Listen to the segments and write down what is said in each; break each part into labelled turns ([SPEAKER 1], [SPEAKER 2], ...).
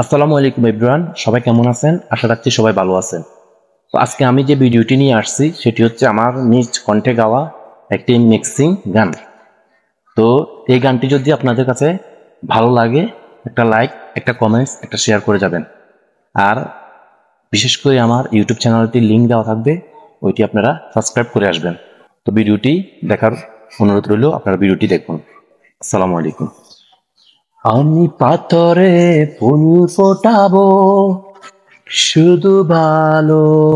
[SPEAKER 1] আসসালামু আলাইকুম এভরিওয়ান, সবাই কেমন আছেন? আশা রাখছি সবাই ভালো আছেন। তো আজকে আমি যে ভিডিওটি নিয়ে আসছি সেটি হচ্ছে আমার নিজ কণ্ঠে গাওয়া একটি মিক্সিং গান। তো এই গানটি যদি আপনাদের কাছে ভালো লাগে, একটা লাইক, একটা কমেন্টস, একটা শেয়ার করে যাবেন। আর বিশেষ করে আমার ইউটিউব চ্যানেলটির লিঙ্ক দেওয়া থাকবে, ওইটি আপনারা সাবস্ক্রাইব করে আসবেন। তো ভিডিওটি দেখার অনুরোধ রইল, আপনারা ভিডিওটি দেখুন। আসসালামু আলাইকুম। আমি পাথরে ফুল ফোটাবো শুধু ভালোবাসা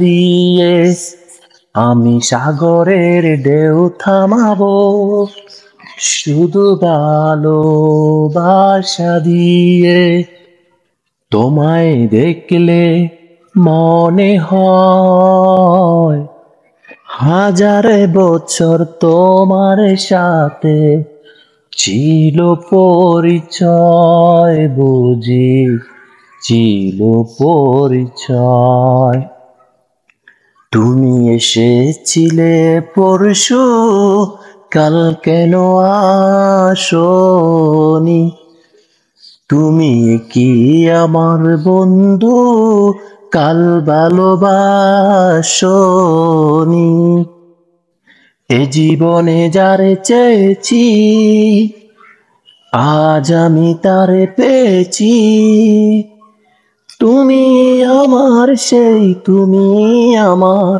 [SPEAKER 1] দিয়ে, আমি সাগরের ঢেউ থামাবো শুধু ভালোবাসা দিয়ে। তোমায় দেখলে মনে হয় হাজার বছর তোমার সাথে ছিল পরিচয়, বুঝি ছিল পরিচয়। তুমি এসেছিলে পরশু, কাল কেন আসনি? তুমি কি আমার বন্ধু, কাল ভালোবাসনি? এ জীবনে যারে চেয়েছি, আজ আমি তারে পেয়েছি। তুমি আমার সেই, তুমি আমার,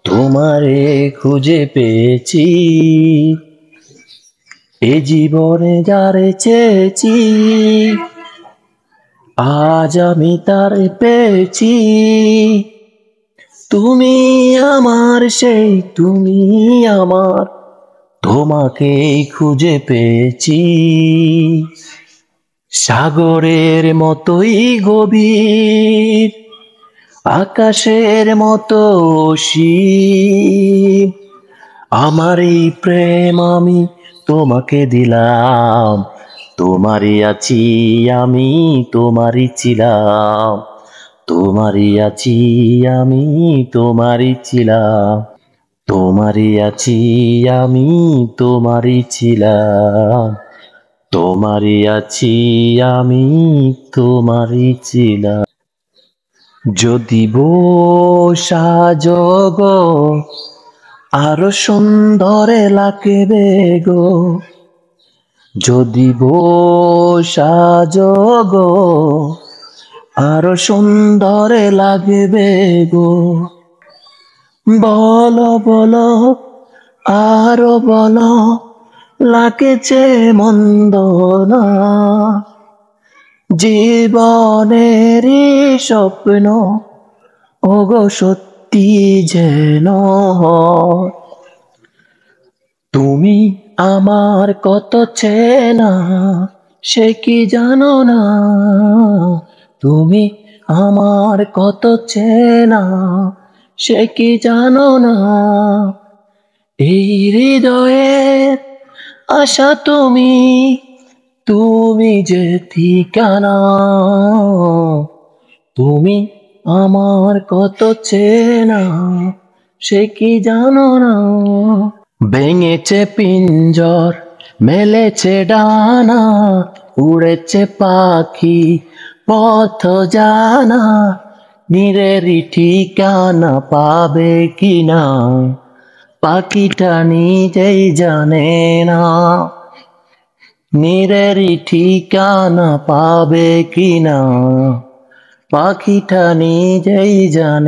[SPEAKER 1] তোমারে খুঁজে পেয়েছি। এ জীবনে যারে চেয়েছি, আজ আমি তারে পেয়েছি। তুমি আমার সেই, তুমি আমার, তোমাকেই খুঁজে পেয়েছি। সাগরের মতোই গভীর, আকাশের মতো অসীম, আমার এই প্রেম আমি তোমাকে দিলাম। তোমারই আছি আমি, তোমারই ছিলাম। তোমারই আছি আমি, তোমারই ছিলাম। তোমারই আছি আমি, তোমারই ছিলাম। তোমারই আছি আমি, তোমারই ছিলাম। যদি সাজগো আরো সুন্দর লাগবে গো, যদি সাজগো আরো সুন্দর লাগবে গো। বলো বলো আরো বলো, লাগছে মন্দ না? জীবনেরই স্বপ্ন ওগো সত্যি যেন হয়। তুমি আমার কত চেনা, সে কি জানো না? তুমি আমার কত চেনা, সে কি জানো না? এই হৃদয়ের আশা তুমি, তুমি যে ঠিকানা। তুমি আমার কত চেনা, সে কি জানো না? ভেঙেছে পিঞ্জর, মেলেছে ডানা, উড়েছে পাখি পথ জানা, নিরেরি ঠিকানা পাবে কিনা পাখিটা নিজেই জানে না। নিরেরি ঠিকানা পাবে কিনা পাখিটা নিজেই জানে।